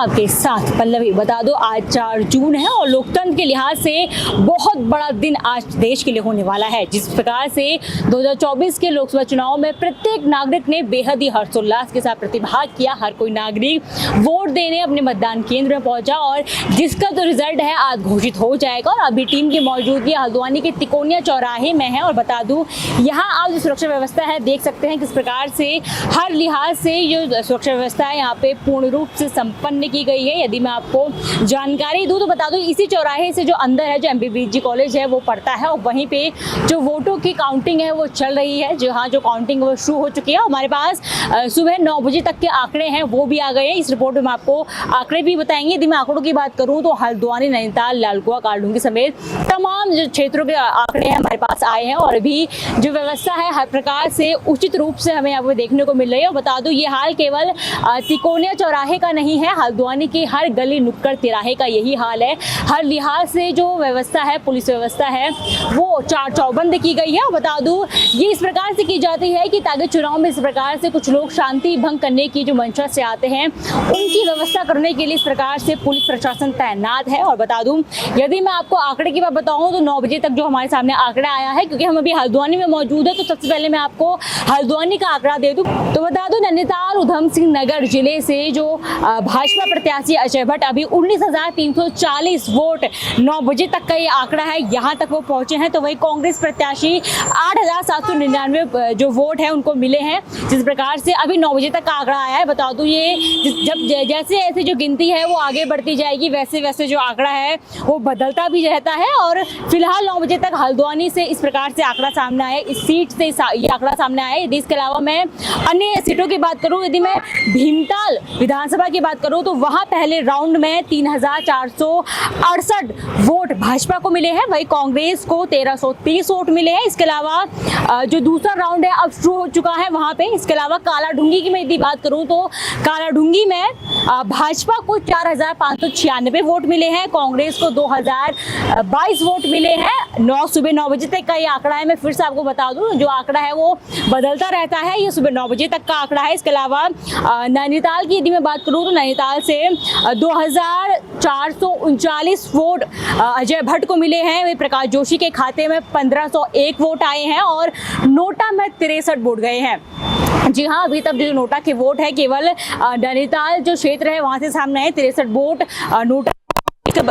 आपके साथ पल्लवी। बता दो आज 4 जून है और लोकतंत्र के लिहाज से बहुत बड़ा दिन आज देश के लिए होने वाला है। जिस प्रकार से 2024 के लोकसभा चुनाव में प्रत्येक नागरिक ने बेहद ही हर्षोल्लास के साथ प्रतिभाग किया। हर कोई नागरिक वोट देने अपने मतदान केंद्र में पहुंचा और जिसका तो रिजल्ट है आज घोषित हो जाएगा। और अभी टीम की मौजूदगी हल्द्वानी के तिकोनिया चौराहे में है और बता दूं यहाँ आप जो सुरक्षा व्यवस्था है देख सकते हैं किस प्रकार से हर लिहाज से जो सुरक्षा व्यवस्था है यहाँ पे पूर्ण रूप से संपन्न की गई है। यदि मैं आपको जानकारी दूं तो बता दूं इसी चौराहे से जो अंदर है जो MBBG कॉलेज है वो पड़ता है और वहीं पे जो वोटों की काउंटिंग है वो चल रही है। जो काउंटिंग वो शुरू हो चुकी है। हमारे पास सुबह 9 बजे तक के आंकड़े हैं वो भी आ गए हैं। इस रिपोर्ट में आपको आंकड़े भी बताएंगे। यदि मैं आंकड़ों की बात करूँ तो हल्द्वानी, नैनीताल, लालकुआ, कारडुंगी समेत तमाम जो क्षेत्रों के आंकड़े हमारे पास आए हैं और अभी जो व्यवस्था है हर प्रकार से उचित रूप से हमें यहाँ पे देखने को मिल रही है। और बता दूं ये हाल केवल तिकोनिया चौराहे का नहीं है, हल्द्वानी की हर गली नुक्कड़ तिराहे का यही हाल है। हर लिहाज से जो व्यवस्था है, पुलिस व्यवस्था है वो चार चौबंद की गई है। और बता दूं ये इस प्रकार से की जाती है कि ताकि चुनाव में इस प्रकार से कुछ लोग शांति भंग करने की जो मंशा से आते हैं उनकी व्यवस्था करने के लिए इस प्रकार से पुलिस प्रशासन तैनात है। और बता दूं यदि मैं आपको आंकड़े की बात बताऊं तो 9 बजे तक जो हमारे सामने आंकड़ा आया है, क्योंकि हम अभी हल्द्वानी में मौजूद है तो सबसे पहले मैं आपको हल्द्वानी का आंकड़ा दे दूं तो बता दूं नैनीताल उधम सिंह नगर जिले से जो भाजपा प्रत्याशी अजय भट्ट अभी 19,340 वोट 9 बजे तक का ये आंकड़ा है, यहाँ तक वो पहुंचे हैं। तो वही कांग्रेस प्रत्याशी 8,799 जो वोट है उनको मिले हैं। जिस प्रकार से अभी 9 बजे तक का आंकड़ा आया है, बता दूं ये जब जैसे जैसे जो गिनती है वो आगे बढ़ती जाएगी वैसे वैसे जो आंकड़ा है वो बदलता भी रहता है। और फिलहाल 9 बजे तक हल्द्वानी से इस प्रकार से आंकड़ा सामने आया, इस सीट से ये आंकड़ा सामने आया। यदि इसके अलावा मैं अन्य सीटों की बात करूं, यदि मैं भीमताल विधानसभा की बात करूं तो वहां पहले राउंड में 3,468 वोट भाजपा को मिले हैं, वही कांग्रेस को 1,330 वोट मिले हैं। इसके अलावा जो दूसरा राउंड है अब शुरू हो चुका है वहां पे। इसके अलावा कालाढूंगी की मैं यदि बात करूं तो कालाढूंगी में भाजपा को 4,596 वोट मिले हैं, कांग्रेस को 2,022 वोट मिले हैं। सुबह 9 बजे तक का ये आंकड़ा है। मैं फिर से आपको बता दूं जो आंकड़ा है वो बदलता रहता है, ये सुबह 9 बजे तक का आंकड़ा है। इसके अलावा नैनीताल की यदि मैं बात करूं तो नैनीताल से 2,439 वोट अजय भट्ट को मिले हैं। प्रकाश जोशी के खाते में 1,501 वोट आए हैं और नोटा में 63 वोट गए हैं। जी हाँ, अभी तक जो नोटा के वोट है केवल नैनीताल जो क्षेत्र है वहां से सामने है 63 वोट नोटा।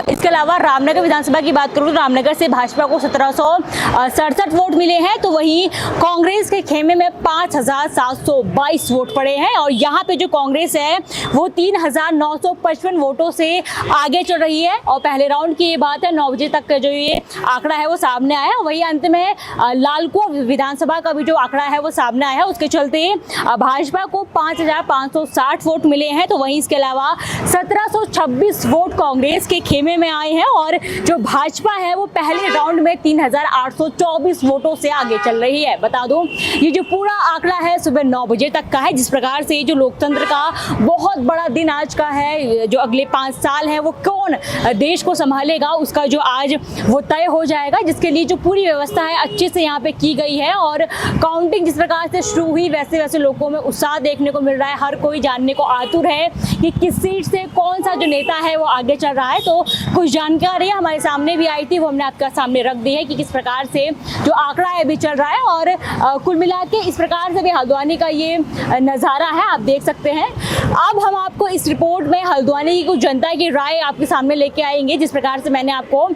इसके अलावा रामनगर विधानसभा की बात करूं तो रामनगर से भाजपा को 1,767 वोट मिले हैं, तो वहीं कांग्रेस के खेमे में 5,722 वोट पड़े हैं। और यहाँ पे जो कांग्रेस है वो 3,955 वोटों से आगे चल रही है। और पहले राउंड की ये बात है, 9 बजे तक का जो ये आंकड़ा है वो सामने आया है। वही अंत में लालकुआ विधानसभा का भी जो आंकड़ा है वो सामने आया है। उसके चलते भाजपा को 5,560 वोट मिले हैं, तो वहीं इसके अलावा 1,726 वोट कांग्रेस के खेमे में आए हैं। और जो भाजपा है वो पहले राउंड में 3,824 वोटों से आगे चल रही है। बता दूं ये जो पूरा आंकड़ा है सुबह 9 बजे तक का है। जिस प्रकार से जो लोकतंत्र का बहुत बड़ा दिन आज का है, जो अगले 5 साल है वो कौन देश को संभालेगा उसका जो आज वो तय हो जाएगा, जिसके लिए जो पूरी व्यवस्था है अच्छे से यहाँ पे की गई है। और काउंटिंग जिस प्रकार से शुरू हुई वैसे वैसे लोगों में उत्साह देखने को मिल रहा है। हर कोई जानने को आतुर है कि किस सीट से कौन सा जो नेता है वो आगे चल रहा है। तो कुछ जानकारी हमारे सामने भी आई थी, वो हमने आपके सामने रख दी है कि किस प्रकार से जो आंकड़ा है अभी चल रहा है। और कुल मिला के इस प्रकार से भी हल्द्वानी का ये नज़ारा है, आप देख सकते हैं। अब हम आपको इस रिपोर्ट में हल्द्वानी की कुछ जनता की राय आपके सामने लेके आएंगे। जिस प्रकार से मैंने आपको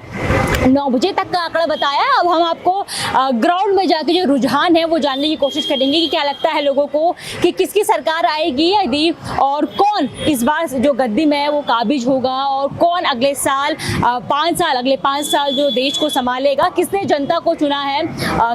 9 बजे तक का आंकड़ा बताया, अब हम आपको ग्राउंड में जाके जो रुझान है वो जानने की कोशिश करेंगे कि क्या लगता है लोगों को कि किसकी सरकार आएगी यदि, और कौन इस बार जो गद्दी में है वो काबिज होगा, और कौन अगले साल 5 साल अगले 5 साल जो देश को संभालेगा, किसने जनता को चुना है,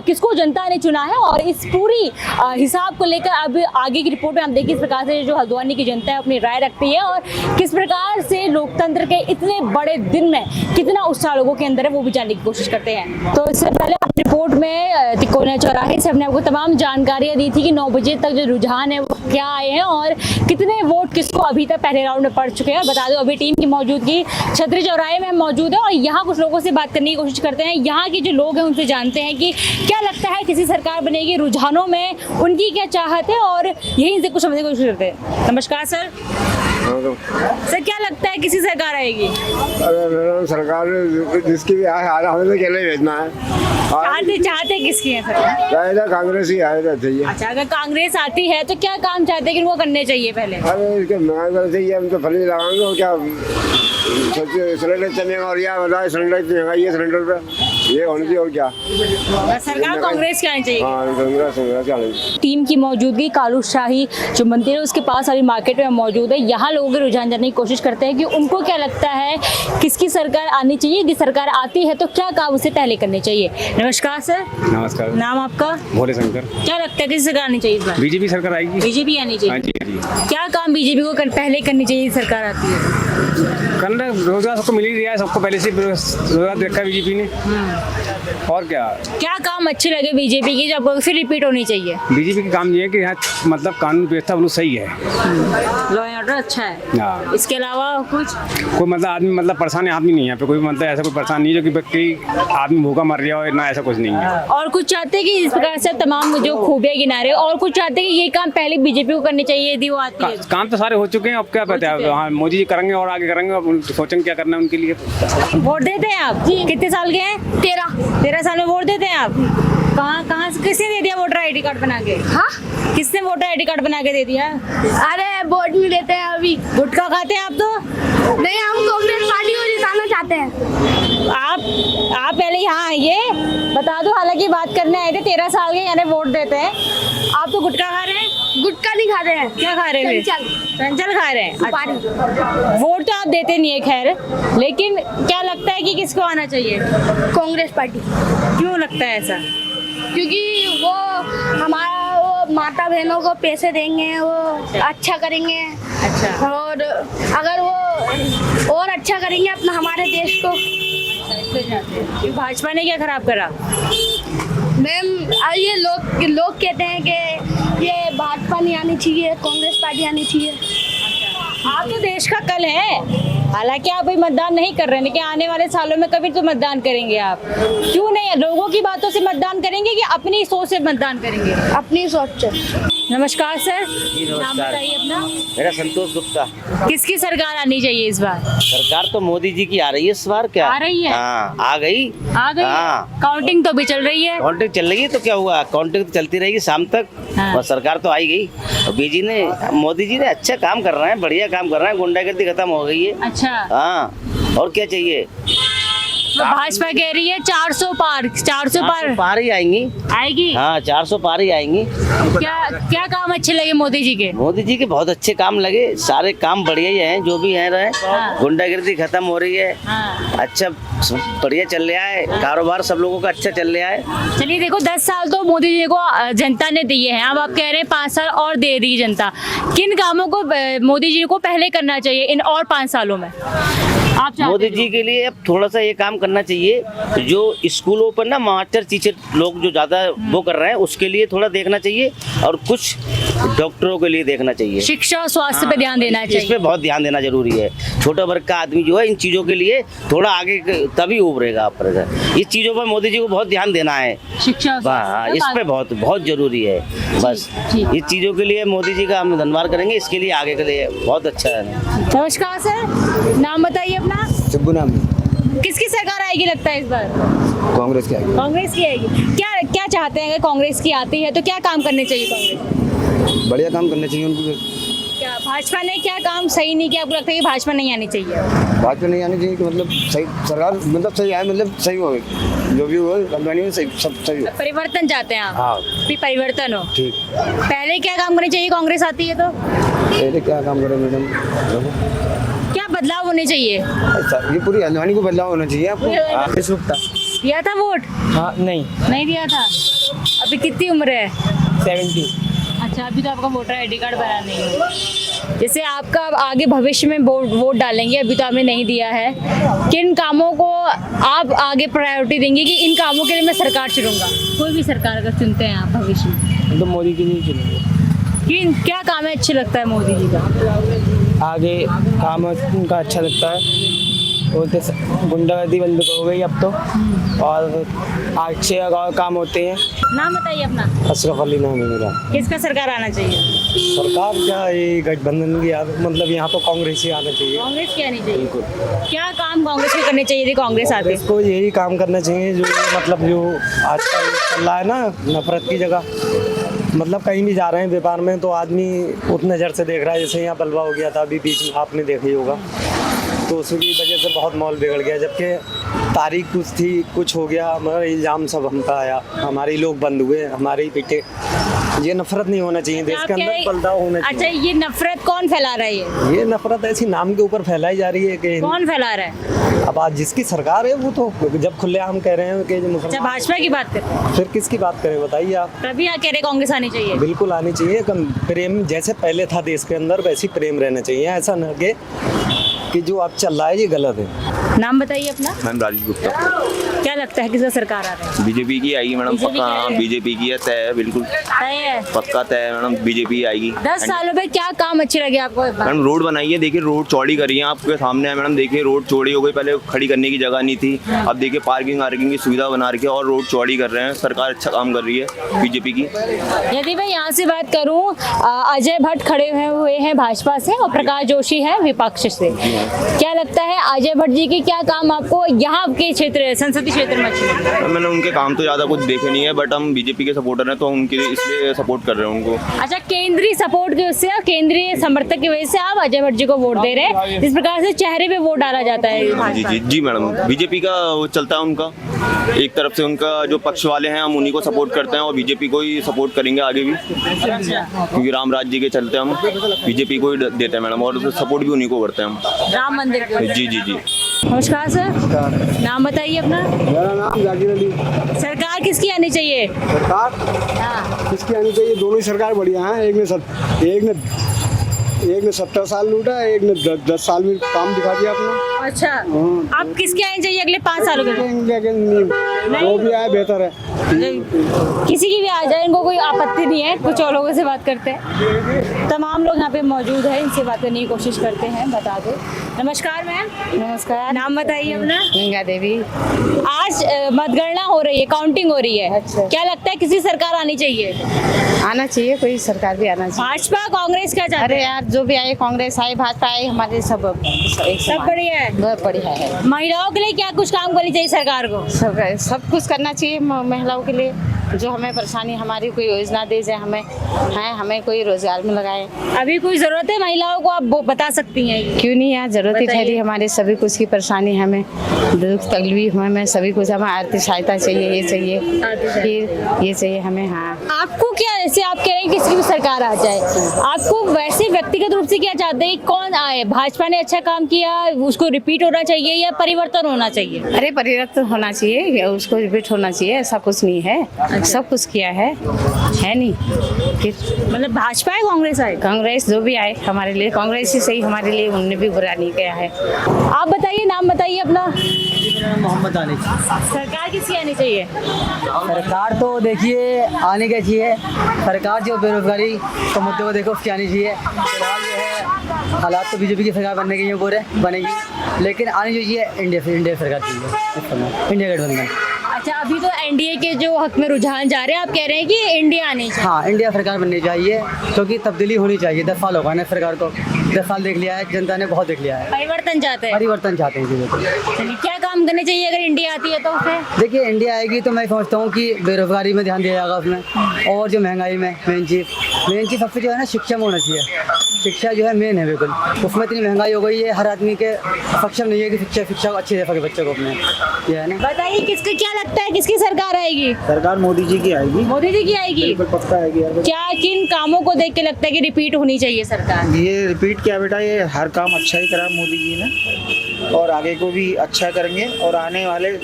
किसको जनता ने चुना है। और इस पूरी हिसाब को लेकर अब आगे की रिपोर्ट में हम देखिए इस प्रकार से जो हल्द्वानी की जनता है अपनी राय रखती है और किस प्रकार से लोकतंत्र के इतने बड़े दिन में कितना उत्साह लोगों के अंदर है वो भी जानने की कोशिश करते हैं। तो इससे पहले रिपोर्ट में तिकोनिया चौराहे से हमने आपको तमाम जानकारियां दी थी कि 9 बजे तक जो रुझान है वो क्या आए हैं और कितने वोट किसको अभी तक पहले राउंड में पड़ चुके हैं। बता दो अभी टीम की मौजूदगी छतरी चौराहे में हम मौजूद है और यहाँ कुछ लोगों से बात करने की कोशिश करते हैं। यहाँ के जो लोग हैं उनसे जानते हैं कि क्या लगता है किसी सरकार बनेगी, रुझानों में उनकी क्या चाहत है और यहीं से कुछ समझने की कोशिश करते हैं। नमस्कार सर। सर क्या लगता है किसी सरकार आएगी? अगर सरकार जिसकी भी आए हमें तो अकेले भेजना है। चाहते किसकी है सरकार? चाहे कांग्रेस ही आएगा चाहिए। अच्छा, अगर कांग्रेस आती है तो क्या काम चाहते हैं कि उनको करने चाहिए पहले? अरे इसके महंगा चाहिए, हम तो फली लगाएंगे और क्या सोचिए, सिलेंडर चलेगा और या बताए सिलेंडर इतनी महंगाई है सिलेंडर पे, ये होनी चाहिए और क्या। सरकार कांग्रेस की आनी चाहिए। हाँ, कांग्रेस क्या नहीं। टीम की मौजूदगी कालू शाही जो मंदिर है उसके पास वाली मार्केट में मौजूद है। यहाँ लोगों के रुझान जानने की कोशिश करते हैं कि उनको क्या लगता है किसकी सरकार आनी चाहिए, यदि सरकार आती है तो क्या काम उसे पहले करने चाहिए। नमस्कार सर। नमस्कार। नाम आपका? भोले शंकर। क्या लगता है किस सरकार आनी चाहिए इस बार? बीजेपी सरकार आएगी। बीजेपी आनी चाहिए। हाँ जी, हाँ जी। क्या काम बीजेपी को पहले करनी चाहिए सरकार आती है? करना रोजगार सबको मिल ही रहा है, सबको पहले से रोजगार दे रखा है बीजेपी ने। और क्या काम अच्छे लगे बीजेपी की जो आपको फिर रिपीट होनी चाहिए? बीजेपी का काम ये है कि यहाँ मतलब कानून व्यवस्था बिल्कुल सही है, लॉ एंड ऑर्डर अच्छा है। हाँ। इसके अलावा कुछ कोई मतलब आदमी मतलब परेशान आदमी नहीं है यहाँ पे, कोई मतलब ऐसा कोई परेशान नहीं है जो कि आदमी भूखा मर रहा हो, ना ऐसा कुछ नहीं है। और कुछ चाहते हैं कि इस प्रकार से तमाम जो खूबियां गिना रहे और कुछ चाहते हैं कि ये काम पहले बीजेपी को करनी चाहिए यदि वो आती है? काम तो सारे हो चुके हैं, अब क्या पता है। हाँ, मोदी जी करेंगे और आगे करेंगे, अब सोचेंगे क्या करना है उनके लिए। वोट देते हैं आप? कितने साल के हैं? 13 साल में वोट देते हैं आप? कहाँ किसने दे दिया वोटर आईडी कार्ड बना के? हाँ, किसने वोटर आईडी कार्ड बना के दे दिया? अरे वोट नहीं देते हैं अभी। गुटखा खाते हैं आप तो? नहीं, हम कांग्रेस पार्टी को जिताना चाहते हैं। आप पहले यहाँ आइए, बता दो। हालांकि बात करने आए थे, 13 साल के यानी वोट देते हैं। आप तो गुटखा खा रहे हैं? गुटखा नहीं खाते हैं। क्या खा रहे हैं? चंचल खा रहे हैं। सुपारी। वोट तो आप देते नहीं है खैर, लेकिन क्या लगता है कि किसको आना चाहिए? कांग्रेस पार्टी। क्यों लगता है ऐसा? क्योंकि वो हमारा वो माता बहनों को पैसे देंगे, वो अच्छा करेंगे। अच्छा। और अगर वो और अच्छा करेंगे अपना हमारे देश को। भाजपा ने क्या खराब करा? मैम, ये लोग कहते हैं कि ये भाजपा नहीं आनी चाहिए, कांग्रेस पार्टी आनी चाहिए। आप तो देश का कल है। हालांकि आप अभी मतदान नहीं कर रहे हैं, लेकिन आने वाले सालों में कभी तो मतदान करेंगे आप। क्यों नहीं? लोगों की बातों से मतदान करेंगे कि अपनी सोच से मतदान करेंगे? अपनी सोच से। नमस्कार सर। जी नाम नमस्कार। बताइए अपना। मेरा संतोष गुप्ता। किसकी सरकार आनी चाहिए इस बार? सरकार तो मोदी जी की आ रही है इस बार। क्या आ रही है? हाँ, आ गई। हाँ। काउंटिंग तो भी चल रही है। काउंटिंग चल रही है तो क्या हुआ, काउंटिंग तो चलती रहेगी शाम तक। हाँ। और सरकार तो आई गई। मोदी जी ने अच्छा काम कर रहे हैं, बढ़िया काम कर रहे हैं। गुंडागर्दी खत्म हो गई है। अच्छा। हाँ, और क्या चाहिए। तो भाजपा कह रही है 400 पार 400 पार पार ही आएंगी। आएगी। हाँ, 400 पार ही आएंगी। क्या काम अच्छे लगे मोदी जी के? मोदी जी के बहुत अच्छे काम लगे, सारे काम बढ़िया ही हैं जो भी हैं रहे। हाँ। गुंडागर्दी खत्म हो रही है। हाँ। अच्छा बढ़िया चल रहा है, कारोबार सब लोगों का अच्छा चल रहा है। चलिए देखो, 10 साल तो मोदी जी को जनता ने दिए हैं, अब आप कह रहे हैं 5 साल और दे दी जनता। किन कामों को मोदी जी को पहले करना चाहिए इन और 5 सालों में आप चाहते मोदी जी के लिए अब थोड़ा सा ये काम करना चाहिए, जो स्कूलों पर ना मास्टर टीचर लोग जो ज्यादा वो कर रहे हैं उसके लिए थोड़ा देखना चाहिए, और कुछ डॉक्टरों के लिए देखना चाहिए। शिक्षा और स्वास्थ्य पे ध्यान देना इस चाहिए। पे बहुत ध्यान देना जरूरी है। छोटा वर्ग का आदमी जो है इन चीजों के लिए थोड़ा आगे तभी उभरेगा। इस चीजों पर मोदी जी को बहुत ध्यान देना है। शिक्षा हाँ, इस पे बहुत बहुत जरूरी है। बस जी। इस चीजों के लिए मोदी जी का हम धन्यवाद करेंगे, इसके लिए आगे के लिए बहुत अच्छा है। नमस्कार सर, नाम बताइए अपना। सिब्बू नाम किसकी सरकार आएगी लगता है इस बार? कांग्रेस की आएगी। कांग्रेस की आएगी। क्या चाहते हैं अगर कांग्रेस की आती है तो क्या काम करने चाहिए कांग्रेस? बढ़िया काम करना चाहिए उनको। क्या भाजपा ने क्या काम सही नहीं किया? आपको लगता है कि भाजपा नहीं आनी चाहिए? भाजपा नहीं आनी चाहिए कि मतलब सही सरकार मतलब सही आए, मतलब सही हो, जो भी हो कंपनी में सही सब सही हो। परिवर्तन चाहते हैं आप? हाँ। भी परिवर्तन हो। ठीक। पहले क्या काम करने चाहिए कांग्रेस आती है तो? पहले क्या काम करे मैडम, क्या बदलाव होने चाहिए? ये पूरी हल्द्वानी को बदलाव होना चाहिए आपको। दिया था वोट? हाँ, नहीं दिया था। अभी कितनी उम्र है? 70। अच्छा, अभी तो आपका वोटर आईडी कार्ड बना नहीं है। जैसे आपका आगे भविष्य में वोट डालेंगे, अभी तो आपने नहीं दिया है, किन कामों को आप आगे प्रायोरिटी देंगे कि इन कामों के लिए मैं सरकार चुनूंगा? कोई भी सरकार अगर चुनते हैं आप भविष्य में तो मोदी की नहीं चुनेंगे। क्या काम है अच्छे लगता है मोदी जी का? आगे काम उनका अच्छा लगता है। बोलते गुंडागर्दी बंद हो गई अब तो, और अच्छे और काम होते हैं। नाम बताइए अपना। अशरफ अली नाम है मेरा। किसका सरकार आना चाहिए? सरकार क्या ये गठबंधन की मतलब यहाँ तो कांग्रेस ही आना चाहिए। कांग्रेस की आनी चाहिए। क्या काम कांग्रेस के करने चाहिए थे कांग्रेस आते? इसको यही काम करना चाहिए जो मतलब जो आजकल चल रहा है ना, नफरत की जगह। मतलब कहीं भी जा रहे हैं व्यापार में तो आदमी उस नज़र से देख रहा है, जैसे यहाँ बलवा हो गया था अभी बीच में, आपने देखा ही होगा, तो उसकी वजह से बहुत माहौल बिगड़ गया। जबकि तारीख कुछ थी, कुछ हो गया, हमारा इल्ज़ाम सब हम पे आया, हमारे लोग बंद हुए, हमारे ही पीटे। ये नफरत नहीं होना चाहिए देश के अंदर, बलदाव होना चाहिए। अच्छा, ये नफरत कौन फैला रहा है? ये नफरत ऐसी नाम के ऊपर फैलाई जा रही है कि कौन फैला रहा है? अब आज जिसकी सरकार है वो तो जब खुलेआम कह रहे हैं कि जो अच्छा, मुसलमान, भाजपा की बात करते हैं, फिर किसकी बात करें बताइए आप। तभी आप कह रहे कांग्रेस आनी चाहिए। बिल्कुल आनी चाहिए। कम प्रेम जैसे पहले था देश के अंदर वैसी प्रेम रहना चाहिए। ऐसा न लगे कि जो अब चल रहा है ये गलत है। नाम बताइए अपना। मैम राजीव गुप्ता। क्या लगता है किसका सरकार आ रहा है? बीजेपी की आएगी मैडम, BJP पक्का। की हाँ, आएगी? बीजेपी की है, तय है, बिल्कुल तय है। पक्का तय है मैडम, बीजेपी आएगी। 10 सालों में क्या काम अच्छे लगे आपको? मैडम रोड बनाई है, देखिए रोड चौड़ी करी है, आपके सामने है मैडम, देखिए रोड चौड़ी हो गई, पहले खड़ी करने की जगह नहीं थी, अब देखिए पार्किंग वार्किंग की सुविधा बना रखी है और रोड चौड़ी कर रहे हैं। सरकार अच्छा काम कर रही है बीजेपी की। यदि मैं यहाँ से बात करूँ, अजय भट्ट खड़े हुए हैं भाजपा से और प्रकाश जोशी है विपक्ष से। क्या लगता है अजय भट्ट जी के क्या काम आपको यहाँ के क्षेत्र संसदीय क्षेत्र में अच्छे लगते हैं? मैंने उनके काम तो ज़्यादा कुछ देखे नहीं है, बट हम बीजेपी के सपोर्टर हैं तो उनके इसलिए सपोर्ट कर रहे हैं उनको। अच्छा, केंद्रीय सपोर्ट की वजह से, केंद्रीय समर्थक की वजह से आप अजय भट्ट जी को वोट दे रहे हैं। इस प्रकार से चेहरे पे वोट डाला जाता है जी भाजपा। जी जी मैडम, बीजेपी का वो चलता है उनका, एक तरफ से उनका जो पक्ष वाले हैं हम उन्हीं को सपोर्ट करते हैं और बीजेपी को ही सपोर्ट करेंगे आगे भी, क्योंकि राम राज्य के चलते हम बीजेपी को ही देते हैं मैडम और सपोर्ट भी उन्हीं को करते हैं हम। राम मंदिर को। जी जी जी। नमस्कार सर, नाम बताइए अपना। मेरा नाम जाकिर अली। सरकार किसकी आनी चाहिए? सरकार हाँ। किसकी आनी चाहिए? दोनों ही सरकार बढ़िया हैं। एक ने 70 साल लूटा, एक ने 10 साल में काम दिखा दिया अपना। अच्छा, आप किसकी आनी चाहिए अगले 5 सालों के लिए? जो भी आए बेहतर है। किसी की भी आ जाए, इनको कोई आपत्ति नहीं है। कुछ और लोगों से बात करते हैं, तमाम लोग यहाँ पे मौजूद हैं, इनसे बात करने की कोशिश करते हैं। बता दो। नमस्कार मैम। नमस्कार। नाम बताइए अपना। गंगा देवी। आज मतगणना हो रही है, काउंटिंग हो रही है। अच्छा। क्या लगता है किसी सरकार आनी चाहिए? आना चाहिए, कोई सरकार भी आना चाहिए। भाजपा कांग्रेस क्या चाहते अरे हैं? यार, जो भी आए, कांग्रेस आए, भाजपा आए, हमारे सब एक सब समान। बढ़िया है। बहुत बढ़िया है। महिलाओं के लिए क्या कुछ काम करनी चाहिए सरकार को? सब कुछ करना चाहिए महिलाओं के लिए। जो हमें परेशानी, हमारी कोई योजना दे जाए, हमें कोई रोजगार में लगाए। अभी कोई जरूरत है महिलाओं को, आप बता सकती हैं? क्यों नहीं यार, जरूरत ही बताइए। ठहरी हमारे सभी कुछ की परेशानी, हमें दुख तकलीफ, हमें सभी कुछ, हमें आर्थिक सहायता चाहिए, ये चाहिए, फिर ये चाहिए हमें। हाँ, आपको क्या, जैसे आप कह रहे हैं किसी भी सरकार आ जाए, आपको वैसे व्यक्तिगत रूप से क्या चाहते हैं? कौन आए? भाजपा ने अच्छा काम किया, उसको रिपीट होना चाहिए या परिवर्तन होना चाहिए? अरे परिवर्तन होना चाहिए, उसको रिपीट होना चाहिए, ऐसा कुछ नहीं है। सब कुछ किया है नहीं? फिर मतलब भाजपा है कांग्रेस आए? कांग्रेस जो भी आए हमारे लिए, कांग्रेस ही सही हमारे लिए, उनने भी बुरा नहीं किया है। आप बताइए, नाम बताइए अपना। मोहम्मद आनी। सरकार किसकी आनी चाहिए? सरकार तो देखिए आने क्या चाहिए, सरकार जो बेरोजगारी के मुद्दे को देखो उसकी आनी चाहिए। फिलहाल जो है हालात तो बीजेपी की सरकार बनने के लिए पूरे बनेगी, लेकिन आनी जो चाहिए इंडिया सरकार चाहिए इस समय, इंडिया गठबंधन। अच्छा, अभी तो एनडीए के जो हक में रुझान जा रहे हैं, आप कह रहे हैं कि इंडिया आनी चाहिए। हाँ, इंडिया सरकार बननी चाहिए क्योंकि तब्दीली होनी चाहिए। 10 साल होगा ना सरकार को, 10 साल देख लिया है जनता ने, बहुत देख लिया है। परिवर्तन चाहते हैं? परिवर्तन चाहते हैं चीज़ों को। चलिए, क्या काम करने चाहिए अगर इंडिया आती है तो? फिर देखिए इंडिया आएगी तो मैं समझता हूँ कि बेरोजगारी में ध्यान दिया जाएगा उसमें, और जो महंगाई में मेन चीज़ सबसे जो है ना शिक्षा में होना चाहिए। शिक्षा जो है मेन है बिल्कुल, उसमें इतनी महंगाई हो गई है, हर आदमी के सक्षम नहीं है कि शिक्षा को अच्छी दे सके बच्चों को अपने, ये है ना। बताइए, किसका क्या लगता है किसकी सरकार आएगी? सरकार मोदी जी की आएगी। मोदी जी की आएगी? पक्का आएगी यार। क्या किन कामों को देख के लगता है कि रिपीट होनी चाहिए सरकार? ये रिपीट क्या बेटा, ये हर काम अच्छा ही करा मोदी जी ने और आगे को भी अच्छा करेंगे और आने वाले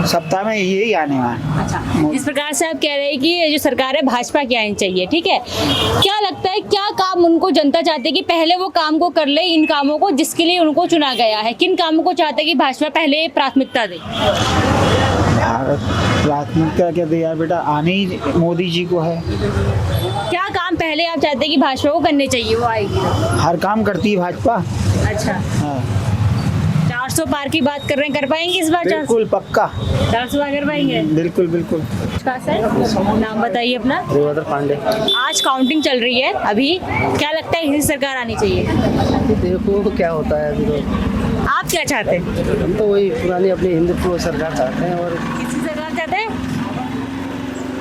सप्ताह में यही आने वाला है। अच्छा, इस प्रकार से आप कह रहे हैं कि ये जो सरकार है भाजपा की आनी चाहिए, ठीक है। क्या लगता है क्या काम उनको जनता चाहती है कि पहले वो काम को कर ले, इन कामों को जिसके लिए उनको चुना गया है? किन कामों को चाहते हैं कि भाजपा पहले प्राथमिकता दे? प्राथमिकता क्या दे यार बेटा, आने ही मोदी जी को है। क्या काम पहले आप चाहते हैं कि भाजपा को करने चाहिए, वो आएगी? हर काम करती है भाजपा। अच्छा, हाँ। 400 पार की बात कर रहे हैं, कर पाएंगे इस बार? बिल्कुल पक्का, 400 पार कर पाएंगे? बिल्कुल बिल्कुल। सर नाम बताइए अपना। देवदर पांडे। आज काउंटिंग चल रही है अभी, क्या लगता है किसी सरकार आनी चाहिए? देखो क्या होता है अभी तो। आप क्या चाहते हैं? हम तो वही पुरानी अपनी हिंदुत्व सरकार चाहते हैं। और किसी सरकार चाहते हैं?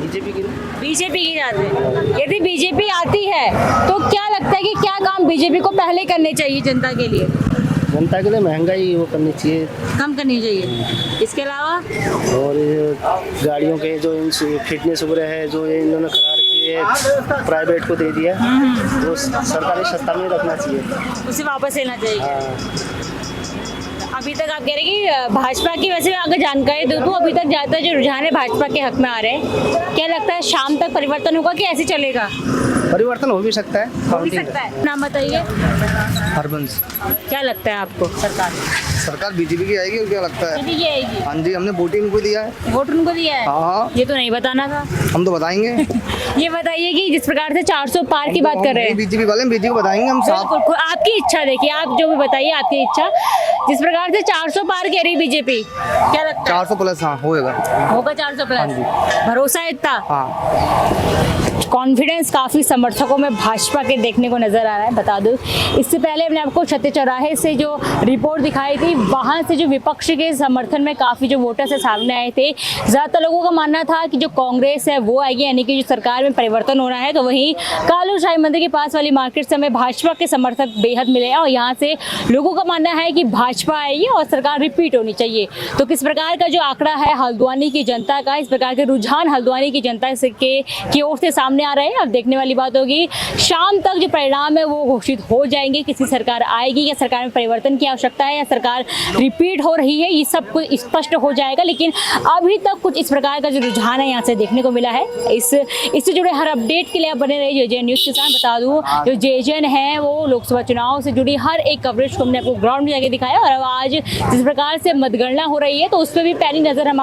बीजेपी की बीजेपी की चाहते हैं। यदि बीजेपी आती है तो क्या लगता है कि क्या काम बीजेपी को पहले करने चाहिए जनता के लिए? जनता के लिए महंगाई वो करनी चाहिए, कम करनी चाहिए। इसके अलावा और ये गाड़ियों के जो फिटनेस वगैरह है जो ये इन्होंने करार किए प्राइवेट को दे दिया, वो सरकारी सत्ता में रखना चाहिए, उसे वापस लेना चाहिए। हाँ। अभी तक आप कह रहे हैं कि भाजपा की, वैसे मैं अगर जानकारी दूं तो अभी तक ज़्यादातर जो रुझान है भाजपा के हक में आ रहे हैं। क्या लगता है शाम तक परिवर्तन होगा कि ऐसे चलेगा? परिवर्तन हो भी सकता है, हो भी सकता है। नाम बताइए। हरबंस। क्या लगता है आपको सरकार बीजेपी की आएगी और क्या लगता है? बीजेपी की आएगी? हाँ जी, हमने वोट इनको दिया है। वोट उनको दिया है? हाँ। ये तो नहीं बताना था। हम तो बताएंगे। ये बताइए कि जिस प्रकार से 400 पार की बात कर रहे हैं, बीजेपी वाले बीजेपी को बताएंगे हम साफ। बिल्कुल, आपकी इच्छा देखिए, आप जो भी बताइए आपकी इच्छा। जिस प्रकार से 400 पार कह रही बीजेपी, क्या लगता है? 400 प्लस हाँ होगा 400 प्लस। भरोसा है इतना? हाँ। कॉन्फिडेंस काफ़ी समर्थकों में भाजपा के देखने को नजर आ रहा है। बता दूं, इससे पहले हमने आपको छत्तीस चौराहे से जो रिपोर्ट दिखाई थी, वहां से जो विपक्ष के समर्थन में काफ़ी जो वोटर्स है सामने आए थे। ज़्यादातर लोगों का मानना था कि जो कांग्रेस है वो आएगी, यानी कि जो सरकार में परिवर्तन होना है। तो वहीं कालू शाही मंदिर के पास वाली मार्केट से हमें भाजपा के समर्थक बेहद मिले हैं और यहाँ से लोगों का मानना है कि भाजपा आएगी और सरकार रिपीट होनी चाहिए। तो किस प्रकार का जो आंकड़ा है हल्द्वानी की जनता का, इस प्रकार के रुझान हल्द्वानी की जनता की ओर से सामने आ रहे हैं। अब देखने वाली बात होगी शाम तक जो परिणाम है वो घोषित हो जाएंगे। किसी सरकार आएगी या सरकार में परिवर्तन की आवश्यकता है या सरकार रिपीट हो रही है, ये सब कुछ स्पष्ट हो जाएगा। लेकिन अभी तक कुछ इस प्रकार का जो रुझान है यहाँ से देखने को मिला है। इससे जुड़े हर अपडेट के लिए आप बने रहिए JJN न्यूज़ के साथ। बता दूँ, जो JJN है वो लोकसभा चुनाव से जुड़ी हर एक कवरेज को हमने आपको ग्राउंड में जाके दिखाया। और अब आज जिस प्रकार से मतगणना हो रही है तो उस पर भी पहली नज़र हम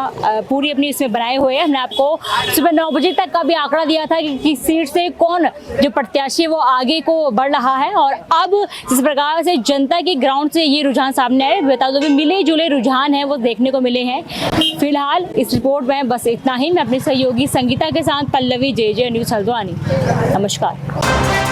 पूरी अपनी इसमें बनाए हुए हैं। हमने आपको सुबह 9 बजे तक का भी आंकड़ा दिया था कि किस सीट से कौन जो प्रत्याशी वो आगे को बढ़ रहा है। और अब जिस प्रकार से जनता की ग्राउंड से ये रुझान सामने आए, बता दो मिले जुले रुझान है वो देखने को मिले हैं। फिलहाल इस रिपोर्ट में बस इतना ही। मैं अपने सहयोगी संगीता के साथ पल्लवी, JJN न्यूज़ हल्द्वानी। नमस्कार।